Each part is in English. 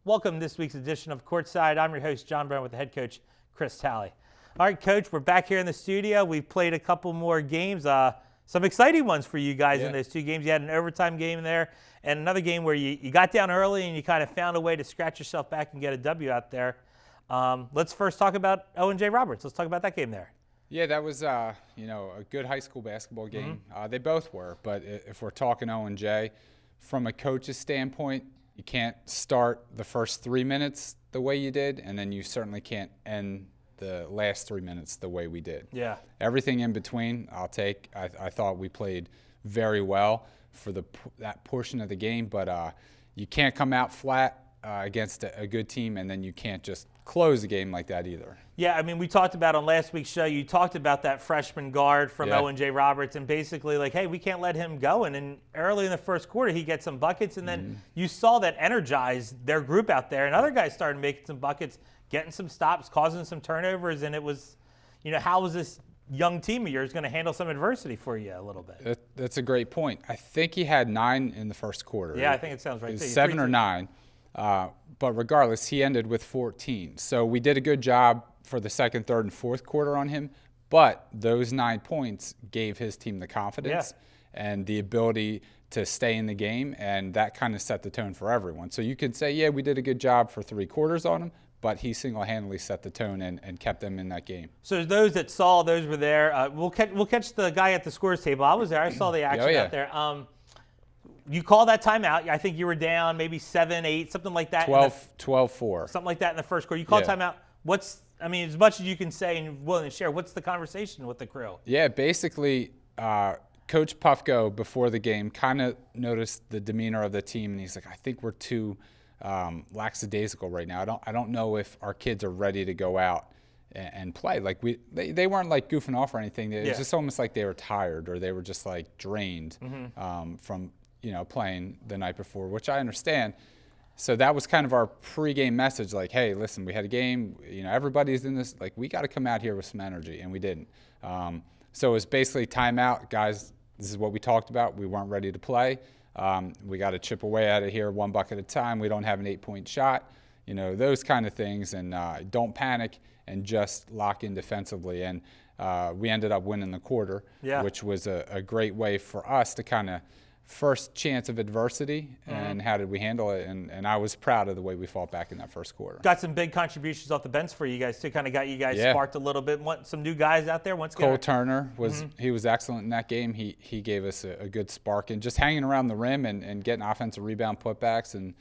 Welcome to this week's edition of Courtside. I'm your host, John Brown, with the head coach, Chris Talley. All right, Coach, we're back here in the studio. We've played a couple more games, some exciting ones for you guys in those two games. You had an overtime game there and another game where you got down early and you kind of found a way to scratch yourself back and get a W out there. Let's first talk about O&J Roberts. Let's talk about that game there. Yeah, that was a good high school basketball game. They both were, but if we're talking O&J, from a coach's standpoint, you can't start the first 3 minutes the way you did, and then you certainly can't end the last 3 minutes the way we did. Yeah. Everything in between, I'll take. I thought we played very well for that portion of the game, but you can't come out flat against a good team, and then you can't just close a game like that either. Yeah, I mean, we talked about on last week's show, you talked about that freshman guard from O&J Roberts and basically like, hey, we can't let him go. And then early in the first quarter, he gets some buckets, and then you saw that energize their group out there, and other guys started making some buckets, getting some stops, causing some turnovers, and it was, how was this young team of yours going to handle some adversity for you a little bit? That's a great point. I think he had 9 in the first quarter. Yeah, I think it sounds right. It was 7 or 9. But regardless, he ended with 14. So we did a good job for the second, third, and fourth quarter on him. But those 9 points gave his team the confidence and the ability to stay in the game, and that kind of set the tone for everyone. So you could say, yeah, we did a good job for 3 quarters on him, but he single-handedly set the tone and kept them in that game. So those that saw, those were there. We'll catch the guy at the scores table. I was there. I saw the action out there. You call that timeout. I think you were down maybe 7, 8, something like that. 12-4. Something like that in the first quarter. You call timeout. As much as you can say and willing to share, what's the conversation with the crew? Yeah, basically, Coach Puffko, before the game, kind of noticed the demeanor of the team, and he's like, I think we're too lackadaisical right now. I don't know if our kids are ready to go out and play. Like they weren't like goofing off or anything. It was just almost like they were tired, or they were just like drained from playing the night before, which I understand. So that was kind of our pregame message, like, hey, listen, we had a game, everybody's in this, like, we got to come out here with some energy, and we didn't. So it was basically timeout, guys, this is what we talked about. We weren't ready to play. We got to chip away at it here 1 bucket at a time. We don't have an 8-point shot, those kind of things, and don't panic and just lock in defensively. And we ended up winning the quarter, which was a great way for us to kind of first chance of adversity, and how did we handle it? And I was proud of the way we fought back in that first quarter. Got some big contributions off the bench for you guys too. Kind of got you guys sparked a little bit. Want some new guys out there. Cole Turner was he was excellent in that game. He gave us a good spark, and just hanging around the rim and getting offensive rebound putbacks, and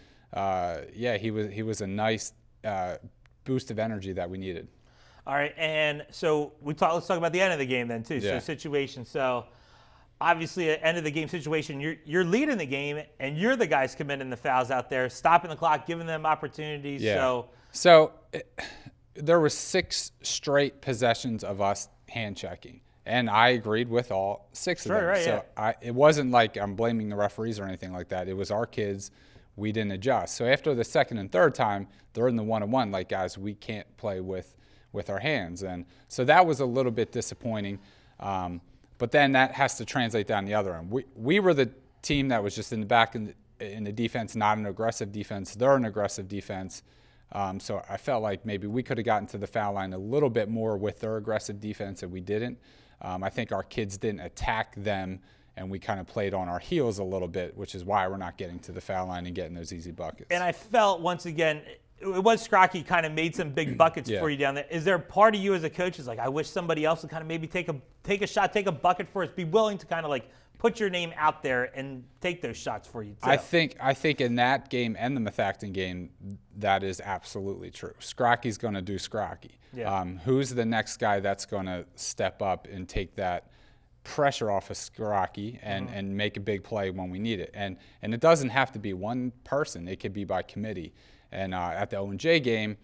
he was a nice boost of energy that we needed. All right, and so let's talk about the end of the game then too. So situation. So obviously, at end of the game situation, you're leading the game, and you're the guys committing the fouls out there, stopping the clock, giving them opportunities. Yeah. There were 6 straight possessions of us hand checking, and I agreed with all 6 of them. Right, it wasn't like I'm blaming the referees or anything like that. It was our kids. We didn't adjust. So after the second and third time, they're in the 1-on-1. Like, guys, we can't play with our hands, and so that was a little bit disappointing. But then that has to translate down the other end. We were the team that was just in the back in the defense, not an aggressive defense. They're an aggressive defense. So I felt like maybe we could have gotten to the foul line a little bit more with their aggressive defense, and we didn't. I think our kids didn't attack them, and we kind of played on our heels a little bit, which is why we're not getting to the foul line and getting those easy buckets. And I felt, once again, it was Scrocky kind of made some big buckets for you down there. Is there a part of you as a coach is like, I wish somebody else would kind of maybe take a shot, take a bucket for us, be willing to kind of like put your name out there and take those shots for you too? I think in that game and the Methacton game, that is absolutely true. Scrocky's going to do Scrocky. Yeah. Who's the next guy that's going to step up and take that pressure off of Scrocky and make a big play when we need it? And it doesn't have to be one person. It could be by committee. And at the O&J game,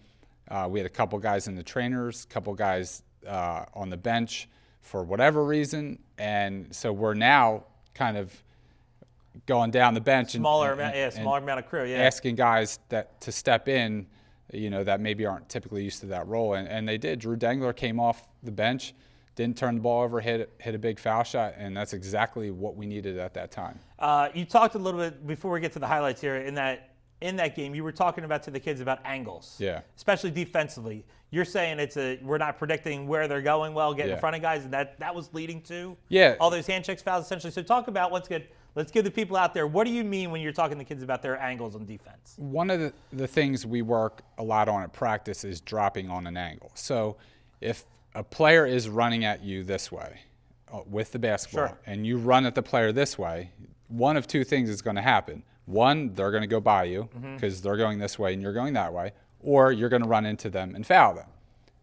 we had a couple guys in the trainers, a couple guys on the bench for whatever reason. And so we're now kind of going down the bench smaller amount of crew, asking guys to step in, that maybe aren't typically used to that role. And they did. Drew Dengler came off the bench, didn't turn the ball over, hit a big foul shot, and that's exactly what we needed at that time. You talked a little bit before we get to the highlights here in that in that game, you were talking about to the kids about angles. Yeah. Especially defensively. You're saying we're not predicting where they're going well, getting in front of guys, and that was leading to all those hand checks, fouls, essentially. So talk about, let's give the people out there, what do you mean when you're talking to kids about their angles on defense? One of the things we work a lot on at practice is dropping on an angle. So if a player is running at you this way with the basketball, and you run at the player this way, one of two things is going to happen. One, they're going to go by you because they're going this way and you're going that way, or you're going to run into them and foul them.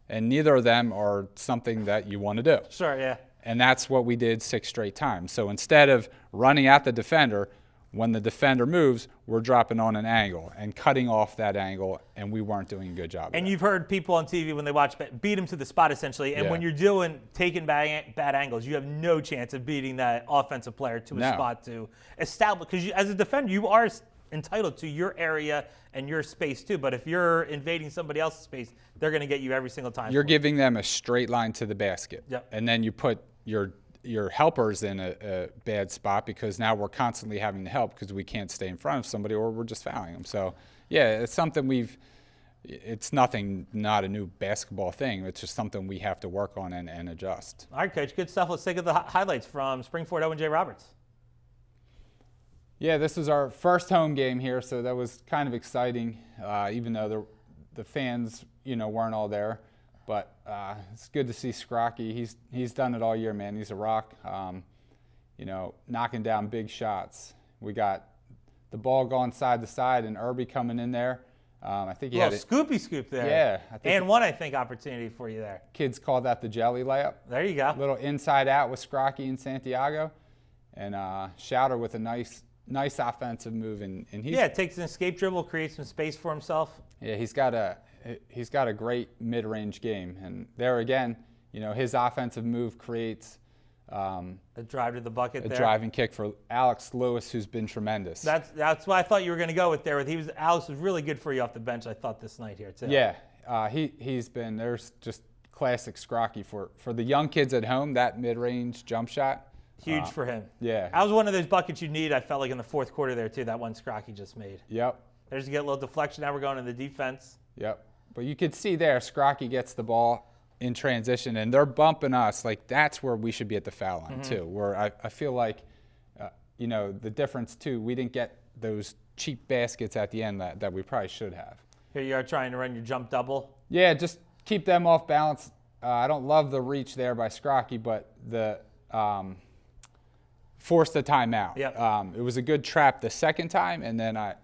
And neither of them are something that you want to do. Sure, yeah. And that's what we did 6 straight times. So instead of running at the defender, when the defender moves, we're dropping on an angle and cutting off that angle, and we weren't doing a good job of that. And you've heard people on TV when they watch beat them to the spot, essentially. And when you're taking bad angles, you have no chance of beating that offensive player to a spot to establish. Because as a defender, you are entitled to your area and your space too. But if you're invading somebody else's space, they're going to get you every single time. You're giving them a straight line to the basket. Yep. And then you put your helpers in a bad spot because now we're constantly having to help because we can't stay in front of somebody or we're just fouling them. So, yeah, it's something it's not a new basketball thing. It's just something we have to work on and adjust. All right, Coach, good stuff. Let's take the highlights from Springford Owen J. Roberts. Yeah, this was our first home game here, so that was kind of exciting, even though the fans, weren't all there. But it's good to see Scrocky. He's done it all year, man. He's a rock. Knocking down big shots. We got the ball going side to side, and Irby coming in there. I think he had a scoopy scoop there. Yeah, and one opportunity for you there. Kids call that the jelly layup. There you go. Little inside out with Scrocky and Santiago, and Shouter with a nice offensive move, and he's takes an escape dribble, creates some space for himself. Yeah, he's got a great mid-range game, and there again, his offensive move creates a drive to the bucket. A driving kick for Alex Lewis, who's been tremendous. That's what I thought you were going to go with there. Alex was really good for you off the bench, I thought, this night here too. Yeah, there's just classic Scrocky for the young kids at home. That mid-range jump shot. Huge for him. Yeah. That was one of those buckets you need, I felt like, in the fourth quarter there, too, that one Scrocky just made. Yep. There's to get a little deflection. Now we're going to the defense. Yep. But you could see there, Scrocky gets the ball in transition, and they're bumping us. Like, that's where we should be at the foul line, too, where I feel like, the difference, too, we didn't get those cheap baskets at the end that we probably should have. Here you are trying to run your jump double. Yeah, just keep them off balance. I don't love the reach there by Scrocky, but the forced the timeout. Yep. It was a good trap the second time, and then I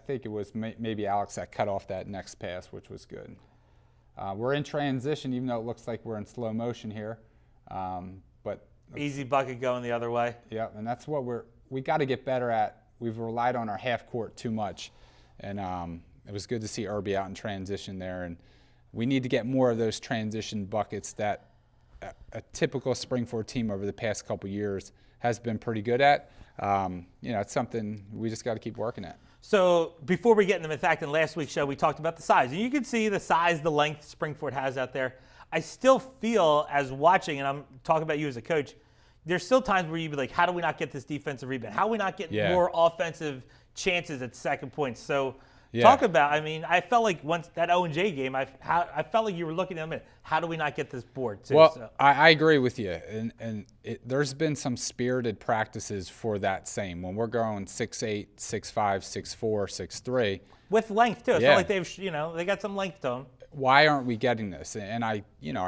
think it was maybe Alex that cut off that next pass, which was good. We're in transition, even though it looks like we're in slow motion here. But easy bucket going the other way. Yeah, and that's what we got to get better at. We've relied on our half court too much, and it was good to see Irby out in transition there. And we need to get more of those transition buckets that a typical Springford team over the past couple years has been pretty good at. It's something we just got to keep working at. So before we get into the fact, in last week's show, we talked about the size. And you can see the size, the length Springford has out there. I still feel, as watching, and I'm talking about you as a coach, there's still times where you'd be like, how do we not get this defensive rebound? How do we not get more offensive chances at second points? So talk about, I felt like once that O&J game, I felt like you were looking at them, how do we not get this board too? Well, so. I agree with you. And there's been some spirited practices for that same. When we're going 6'8", 6'5", 6'4", 6'3". With length too. It's not like they got some length to them. Why aren't we getting this? And I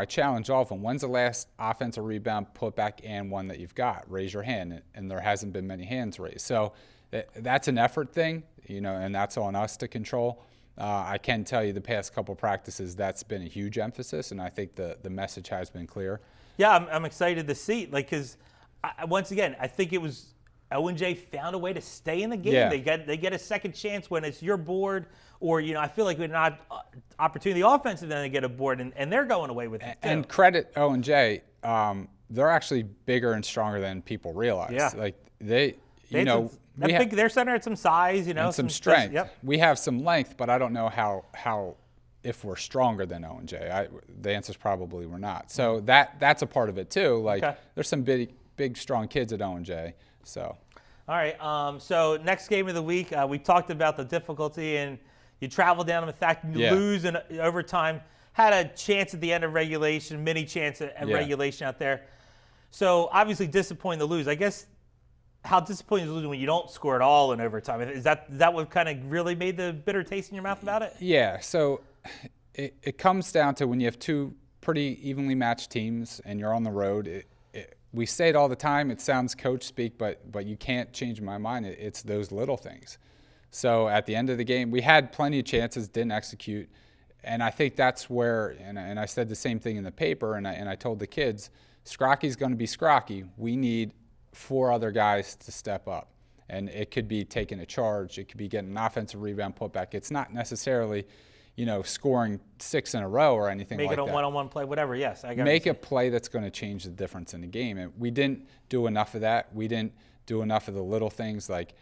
challenge all of them. When's the last offensive rebound, putback, and one that you've got? Raise your hand. And there hasn't been many hands raised. So that's an effort thing, and that's on us to control. I can tell you the past couple practices, that's been a huge emphasis, and I think the message has been clear. Yeah, I'm excited to see, because once again, I think it was O&J found a way to stay in the game. Yeah. They get a second chance when it's your board, or I feel like we're not opportunity offensive, then they get a board, and they're going away with it too. And credit O&J, they're actually bigger and stronger than people realize. Yeah. Like their center had some size, and some strength. Yep. We have some length, but I don't know how if we're stronger than O&J. The answer is probably we're not. So that's a part of it too. There's some big strong kids at O&J. So. All right. So next game of the week, we talked about the difficulty, and you travel down to Methacton, you lose in overtime. Had a chance at the end of regulation, mini chance at regulation out there. So obviously disappointing to lose. I guess how disappointing is losing when you don't score at all in overtime? Is that what kind of really made the bitter taste in your mouth about it? Yeah. So it comes down to when you have two pretty evenly matched teams and you're on the road. We say it all the time. It sounds coach speak, but you can't change my mind. It's those little things. So at the end of the game, we had plenty of chances, didn't execute. And I think that's where, and I said the same thing in the paper, and I told the kids, Scrocky's going to be Scrocky. We need 4 other guys to step up. And it could be taking a charge. It could be getting an offensive rebound putback. It's not necessarily, scoring 6 in a row or anything like that. Make it a one-on-one play, whatever, yes. Make a play that's going to change the difference in the game. And we didn't do enough of that. We didn't do enough of the little things like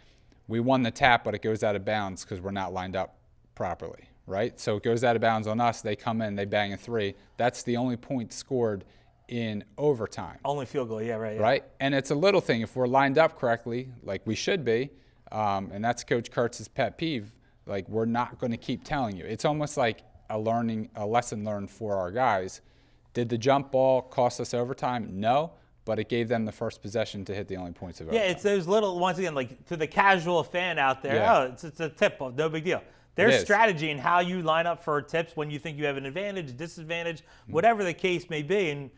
we won the tap, but it goes out of bounds because we're not lined up properly. Right? So it goes out of bounds on us. They come in, they bang a 3. That's the only point scored in overtime. Only field goal, yeah, right. Yeah. Right? And it's a little thing. If we're lined up correctly, like we should be, and that's Coach Kurtz's pet peeve, like we're not going to keep telling you. It's almost like a lesson learned for our guys. Did the jump ball cost us overtime? No, but it gave them the first possession to hit the only points of overtime. Yeah, it's those little, once again, like to the casual fan out there, it's a tip, no big deal. There's strategy in how you line up for tips when you think you have an advantage, disadvantage, whatever the case may be. And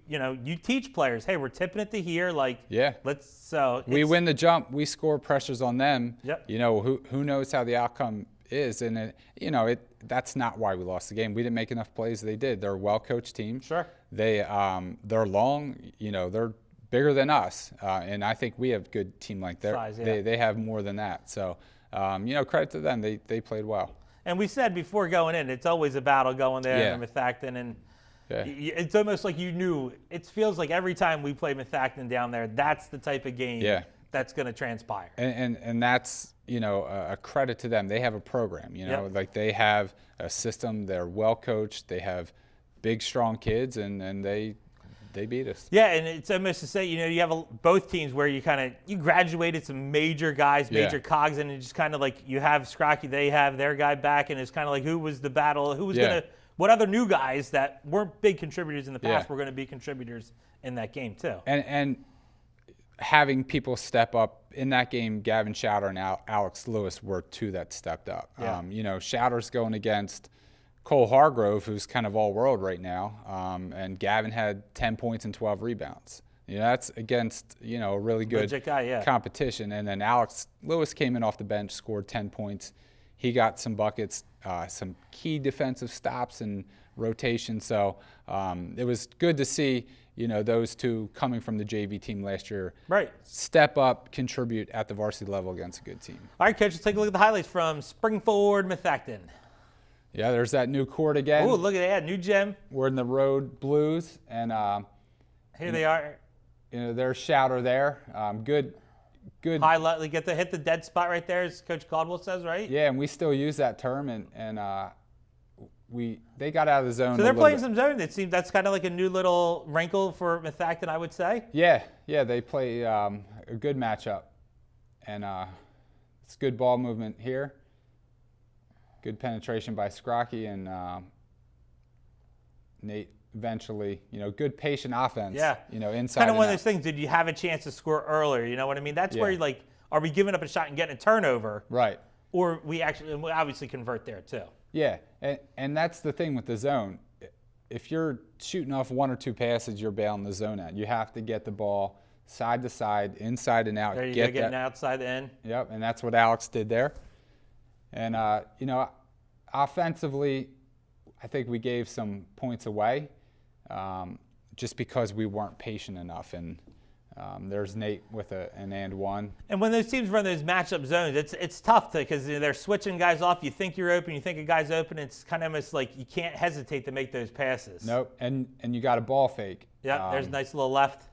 you teach players, hey, we're tipping it to here. We win the jump, we score pressures on them. Yep. Who knows how the outcome is, and that's not why we lost the game. We didn't make enough plays. They did. They're a well-coached team. Sure. They're long. They're bigger than us, and I think we have a good team like that. Size, yeah. They have more than that. So. Credit to them. They played well. And we said before going in, it's always a battle going there in Methacton. And it's almost like you knew. It feels like every time we play Methacton down there, that's the type of game that's going to transpire. And that's, a credit to them. They have a program, like they have a system. They're well coached. They have big, strong kids, and they beat us. Yeah, and it's almost to say, you have both teams where you graduated some major guys, major cogs, and it's just kind of like you have Scrocky, they have their guy back, and it's kind of like who was the battle, who was going to, what other new guys that weren't big contributors in the past were going to be contributors in that game too. And having people step up in that game, Gavin Schauter and Alex Lewis were 2 that stepped up. Yeah. Schauter's going against Cole Hargrove, who's kind of all-world right now, and Gavin had 10 points and 12 rebounds. That's against, a really good competition. And then Alex Lewis came in off the bench, scored 10 points. He got some buckets, some key defensive stops and rotation. So it was good to see, those 2 coming from the JV team last year step up, contribute at the varsity level against a good team. All right, Coach, let's take a look at the highlights from Springford Methacton. Yeah, there's that new court again. Oh, look at that, new gem. We're in the road blues, and here they are. There's Schauter there. Good. Highlight, hit the dead spot right there, as Coach Caldwell says, right? Yeah, and we still use that term, and they got out of the zone. So they're playing some zone. It seems that's kind of like a new little wrinkle for Methacton, I would say. Yeah, they play a good matchup, and it's good ball movement here. Good penetration by Scrocky, and Nate eventually, good patient offense. Yeah. Inside. Kind of one of those things. Did you have a chance to score earlier? You know what I mean? That's where you're are we giving up a shot and getting a turnover? Right. Or we obviously convert there too. Yeah, and that's the thing with the zone. If you're shooting off 1 or 2 passes, you're bailing the zone out. You have to get the ball side to side, inside and out. There you go, getting outside in. Yep, and that's what Alex did there. And, offensively, I think we gave some points away just because we weren't patient enough. And there's Nate with an and one. And when those teams run those matchup zones, it's tough because they're switching guys off. You think you're open, you think a guy's open. It's kind of almost like you can't hesitate to make those passes. Nope, and you got a ball fake. Yeah, there's a nice little left.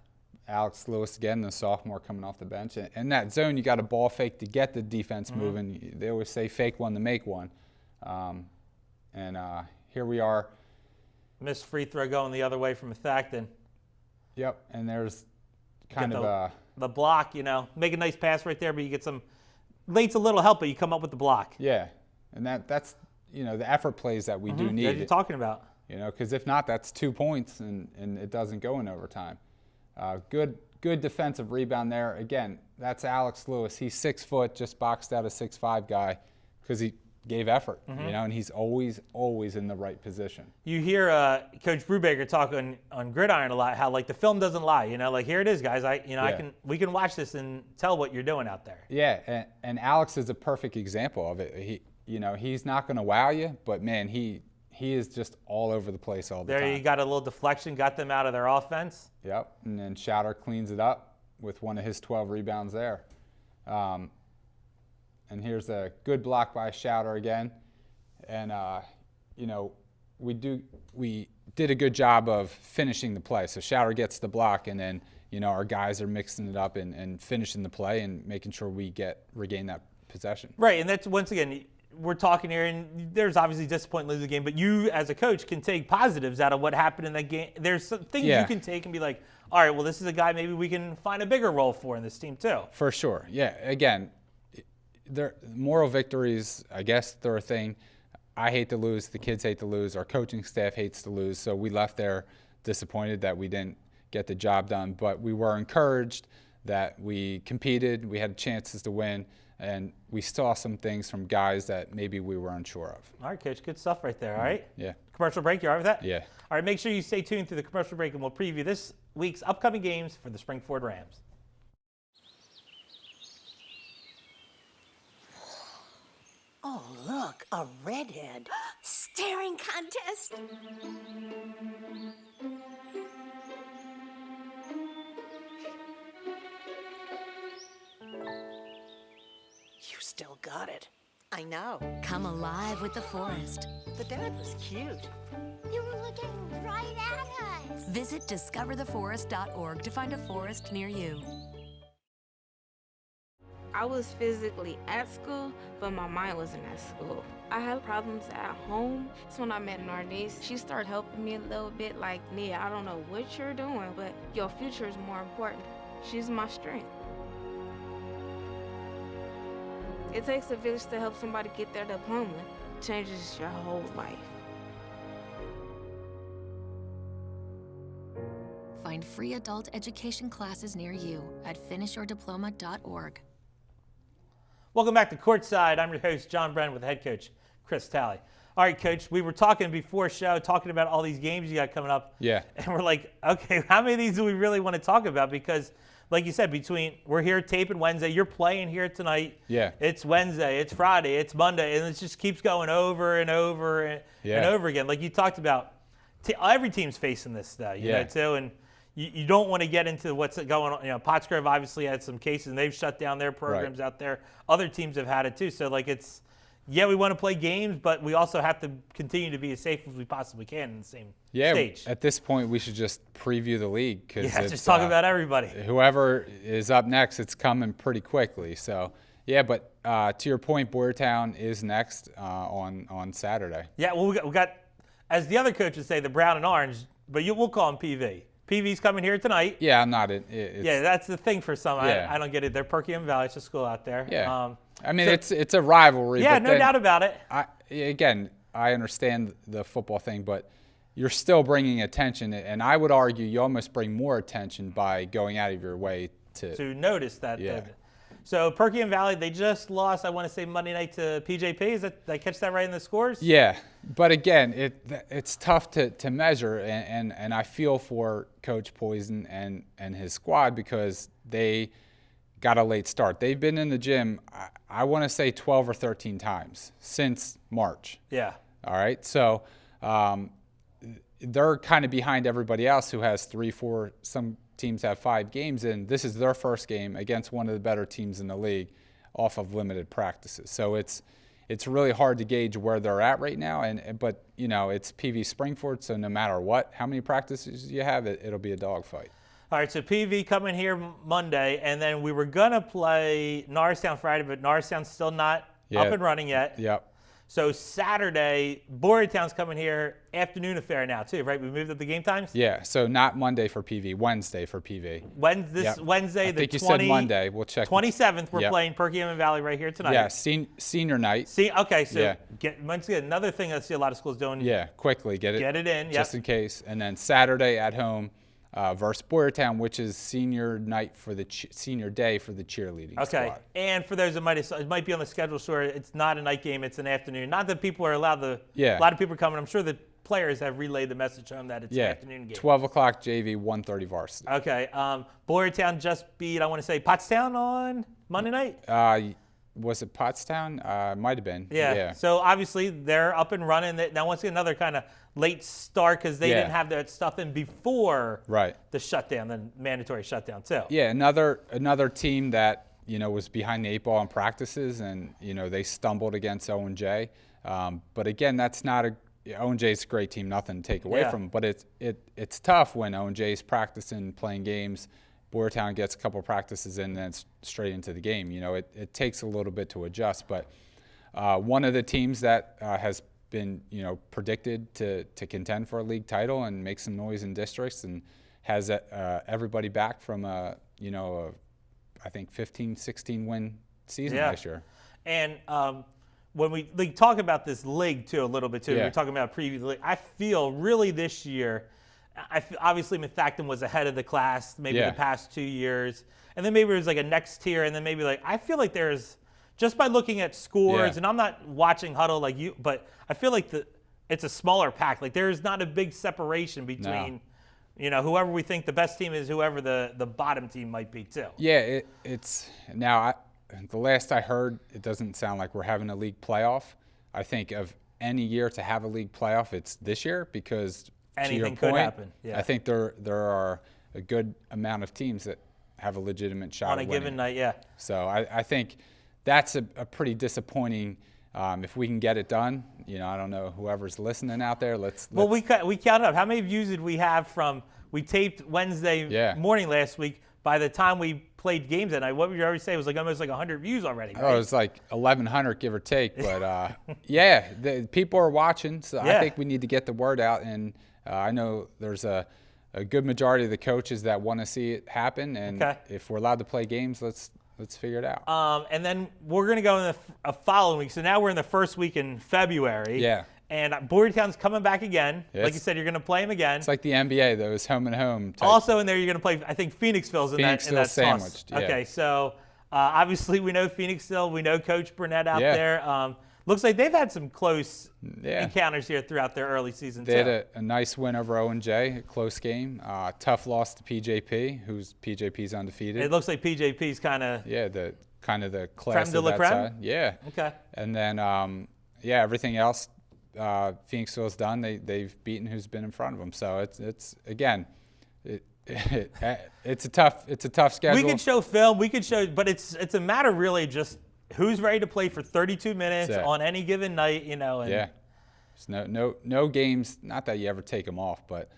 Alex Lewis again, the sophomore coming off the bench. In that zone, you got a ball fake to get the defense moving. They always say fake one to make one. Here we are. Missed free throw going the other way from Methacton. Yep, and there's kind of the block, make a nice pass right there, but you get some late's a little help, but you come up with the block. Yeah, and that's the effort plays that we do need. That you're talking about. Because if not, that's 2 points and it doesn't go in overtime. Good defensive rebound there. Again, that's Alex Lewis. He's 6 foot, just boxed out a 6'5" guy because he gave effort, and he's always in the right position. You hear Coach Brubaker talk on Gridiron a lot, how like the film doesn't lie. Here it is, guys. We can watch this and tell what you're doing out there. Yeah, and Alex is a perfect example of it. He's not going to wow you, but man, he is just all over the place all the time. There, you got a little deflection, got them out of their offense. Yep, and then Shouter cleans it up with one of his 12 rebounds there. And here's a good block by Shouter again. And, we did a good job of finishing the play. So Shouter gets the block, and then, our guys are mixing it up and finishing the play and making sure we regain that possession. Right, and that's, once again, we're talking here, and there's obviously disappointment losing the game, but you as a coach can take positives out of what happened in that game. There's some things you can take and be like, all right, well, this is a guy maybe we can find a bigger role for in this team too. For sure. Yeah, again, moral victories, I guess they're a thing. I hate to lose. The kids hate to lose. Our coaching staff hates to lose. So we left there disappointed that we didn't get the job done. But we were encouraged that we competed. We had chances to win. And we saw some things from guys that maybe we were unsure of. All right, Coach. Good stuff right there. All right? Yeah. Commercial break. You all right with that? Yeah. All right, make sure you stay tuned through the commercial break, and we'll preview this week's upcoming games for the Springford Rams. Oh, look, a redhead. Staring contest. You still got it. I know. Come alive with the forest. The dad was cute. You were looking right at us. Visit discovertheforest.org to find a forest near you. I was physically at school, but my mind wasn't at school. I had problems at home. That's when I met Narnese. She started helping me a little bit, like, Nia, I don't know what you're doing, but your future is more important. She's my strength. It takes a village to help somebody get their diploma. It changes your whole life. Find free adult education classes near you at finishyourdiploma.org. Welcome back to Courtside. I'm your host, John Brennan, with head coach Chris Talley. All right, Coach, we were talking before show, talking about all these games you got coming up. Yeah. And we're like, okay, how many of these do we really want to talk about? Because, like you said, we're here taping Wednesday, you're playing here tonight. Yeah. It's Wednesday, it's Friday, it's Monday, and it just keeps going over and over and over again. Like you talked about, every team's facing this, though, you know, too, and you don't want to get into what's going on. Pottsgrove obviously had some cases, and they've shut down their programs out there. Other teams have had it, too. So, like, we want to play games, but we also have to continue to be as safe as we possibly can in the same stage. At this point, we should just preview the league. Just talk about everybody. Whoever is up next, it's coming pretty quickly. So, but to your point, Boyertown is next on Saturday. Yeah, well, we got, as the other coaches say, the brown and orange, but we'll call them PV. PV's coming here tonight. Yeah, I'm not. That's the thing for some. Yeah. I don't get it. They're Perkins Valley. It's a school out there. Yeah. It's a rivalry. Yeah, but no doubt about it. I understand the football thing, but you're still bringing attention, and I would argue you almost bring more attention by going out of your way to notice that. Yeah. So Perkins Valley, they just lost, I want to say, Monday night to PJP. Did I catch that right in the scores? Yeah, but again, it's tough to measure, and I feel for Coach Poison and his squad because they got a late start. They've been in the gym, I want to say 12 or 13 times since March. Yeah. All right, so they're kind of behind everybody else who has 3, 4, some teams have 5 games in. This is their first game against one of the better teams in the league off of limited practices. So it's really hard to gauge where they're at right now. But it's PV Springford, so no matter how many practices you have, it'll be a dogfight. All right, so PV coming here Monday, and then we were gonna play Norristown Friday, but Norristown's still not up and running yet. Yep. So Saturday, Boyertown's coming here, afternoon affair now too, right? We moved up the game times? Yeah, so not Monday for PV, Wednesday for PV. This Yep. Wednesday, I the think you said Monday. We'll check. 27th, we're Yep. playing Perkiomen Valley right here tonight. Yeah, senior night. See, okay, so Yeah. once again, another thing I see a lot of schools doing. Yeah, quickly get it in, just in case. And then Saturday at home versus Boyertown, which is senior night for the senior day for the cheerleading Okay, squad. and for those that it might be on the schedule, sure, it's not a night game, it's an afternoon. Not that people are allowed to, Yeah. a lot of people are coming. I'm sure the players have relayed the message home that it's an Yeah, afternoon game. 12 o'clock JV, 1:30 varsity. Okay, Boyertown just beat, I want to say, Pottstown on Monday night? Was it Pottstown? Might have been. Yeah. So obviously they're up and running. Now once again, another kind of late start because they didn't have that stuff in before Right. the shutdown, the mandatory shutdown too. Yeah, another team that was behind the 8 ball in practices, and they stumbled against O&J. But again, that's not O&J's a great team, nothing to take away from them. But it's tough when O&J's practicing, playing games. Boyertown gets a couple practices in, and then it's straight into the game. It takes a little bit to adjust. But one of the teams that has been predicted to contend for a league title and make some noise in districts, and has everybody back from I think 15-16 win season last year. And when we talk about this league too a little bit too, Yeah. we're talking about previous league. I feel really this year, obviously Methacton was ahead of the class maybe the past 2 years, and then maybe it was like a next tier, and then maybe I feel like there's, just by looking at scores, and I'm not watching Huddle like you, but I feel like it's a smaller pack. Like there's not a big separation between, whoever we think the best team is, whoever the bottom team might be too. Yeah, it's now. The last I heard, it doesn't sound like we're having a league playoff. I think of any year to have a league playoff, it's this year because anything to your could point, happen. Yeah. I think there are a good amount of teams that have a legitimate shot On a at winning. given night, yeah. So I think that's a pretty disappointing. If we can get it done, I don't know whoever's listening out there. Well, we counted up how many views did we have from we taped Wednesday morning last week. By the time we played games that night, what would you already say? It was like almost like 100 views already. Right? Oh, it was like 1,100, give or take. But the people are watching, so I think we need to get the word out. And I know there's a good majority of the coaches that want to see it happen. And if we're allowed to play games, let's figure it out. And then we're going to go in a following week. So now we're in the first week in February. Yeah. And Boyertown's coming back again. Yes. Like you said, you're going to play them again. It's like the NBA, though. It's home and home type. Also in there, you're going to play, I think, Phoenixville's in that toss. sandwiched, yeah. Okay, so obviously we know Phoenixville. We know Coach Burnett out there. Looks like they've had some close encounters here throughout their early season, They had a nice win over O&J, a close game. Tough loss to PJP, who's PJP's undefeated. It looks like PJP's kind of the class creme de of la that creme? side. Yeah. Okay. And then everything else Phoenixville's done. They've beaten who's been in front of them. So it's again, it's a tough schedule. We could show film. We could show, but it's a matter really just who's ready to play for 32 minutes on any given night. And There's no games. Not that you ever take them off, but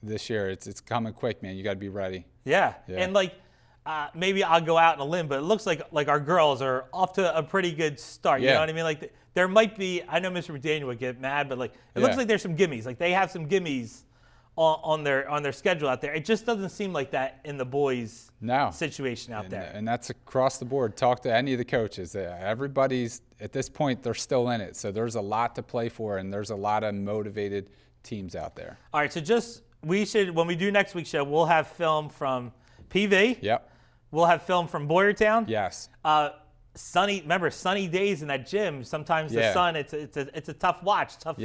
this year it's coming quick, man. You got to be ready. Yeah. And maybe I'll go out on a limb, but it looks like our girls are off to a pretty good start. You know what I mean? Like there might be, I know Mr. McDaniel would get mad, but it looks like there's some gimmies. Like they have some gimmies on their schedule out there. It just doesn't seem like that in the boys' situation out there. And that's across the board. Talk to any of the coaches. Everybody's, at this point, they're still in it. So there's a lot to play for, and there's a lot of motivated teams out there. All right, so when we do next week's show, we'll have film from PV. Yep. We'll have film from Boyertown. Yes. Sunny days in that gym. Sometimes the sun, it's a tough watch, tough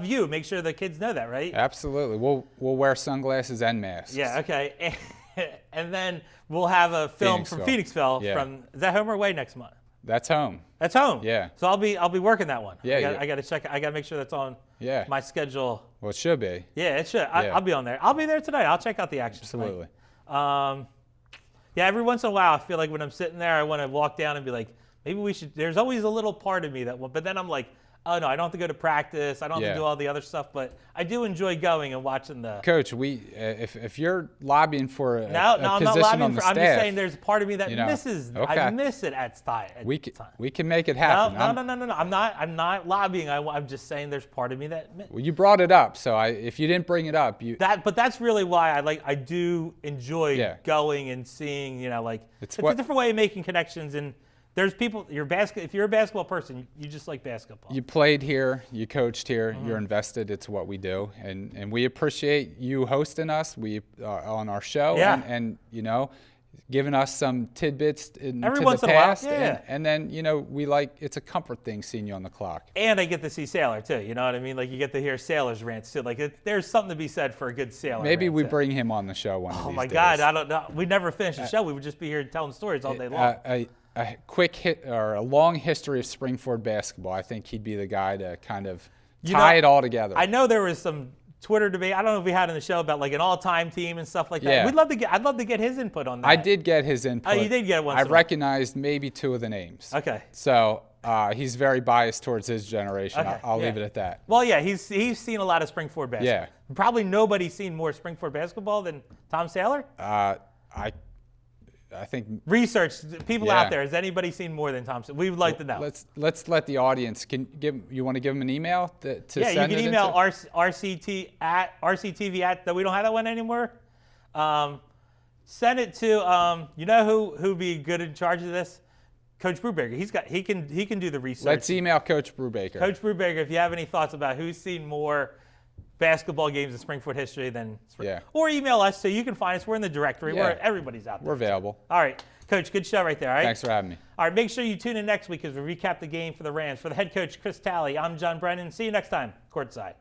view. Make sure the kids know that, right? Absolutely. We'll wear sunglasses and masks. Yeah. Okay. And then we'll have a film from Phoenixville. Is that home or away next month? That's home. That's home. Yeah. So I'll be working that one. Yeah. I got to check. I got to make sure that's on my schedule. Well, it should be. Yeah, it should. I'll be on there. I'll be there tonight. I'll check out the action. Absolutely. Tonight. Every once in a while, I feel like when I'm sitting there, I want to walk down and be like, maybe we should. There's always a little part of me but then I'm like, oh no, I don't have to go to practice. I don't have to do all the other stuff, but I do enjoy going and watching the. Coach, if you're lobbying for a, No, a I'm not position lobbying on the for. I'm staff, just saying there's a part of me that misses. Okay. I miss it at time. we can make it happen. No. I'm not lobbying. I'm just saying there's part of me that. Well, you brought it up, so if you didn't bring it up, But that's really why I do enjoy going and seeing. It's a different way of making connections, and there's people. If you're a basketball person, you just like basketball. You played here, you coached here, you're invested. It's what we do, and we appreciate you hosting us. On our show, and giving us some tidbits Every to once the in a while, past, and then it's a comfort thing seeing you on the clock. And I get to see Sailor too. You know what I mean? Like you get to hear Sailor's rants too. Like there's something to be said for a good Sailor. Maybe rant we too. bring him on the show one of these days. Oh my God, I don't know. We'd never finish the show. We would just be here telling stories all day long. A quick hit or a long history of Springford basketball. I think he'd be the guy to kind of tie it all together. I know there was some Twitter debate. I don't know if we had in the show about like an all-time team and stuff like that. Yeah. I'd love to get his input on that. I did get his input. Oh, you did get one. I recognized maybe 2 of the names. Okay. So he's very biased towards his generation. Okay, I'll leave it at that. Well, yeah, he's seen a lot of Springford basketball. Yeah. Probably nobody's seen more Springford basketball than Tom Sailor. I think Research people out there. Has anybody seen more than Tom Sailor? We would like to know. Let's let the audience. You want to give him an email to yeah, send you can it email into? rctv at. We don't have that one anymore. Send it to you know who'd be good in charge of this? Coach Brubaker. He can do the research. Let's email Coach Brubaker. Coach Brubaker, if you have any thoughts about who's seen more basketball games in Springford history than or email us so you can find us. We're in the directory. Where everybody's out there. We're available. All right, Coach, good show right there. All right. Thanks for having me. All right, make sure you tune in next week as we recap the game for the Rams. For the head coach Chris Talley, I'm John Brennan. See you next time, Courtside.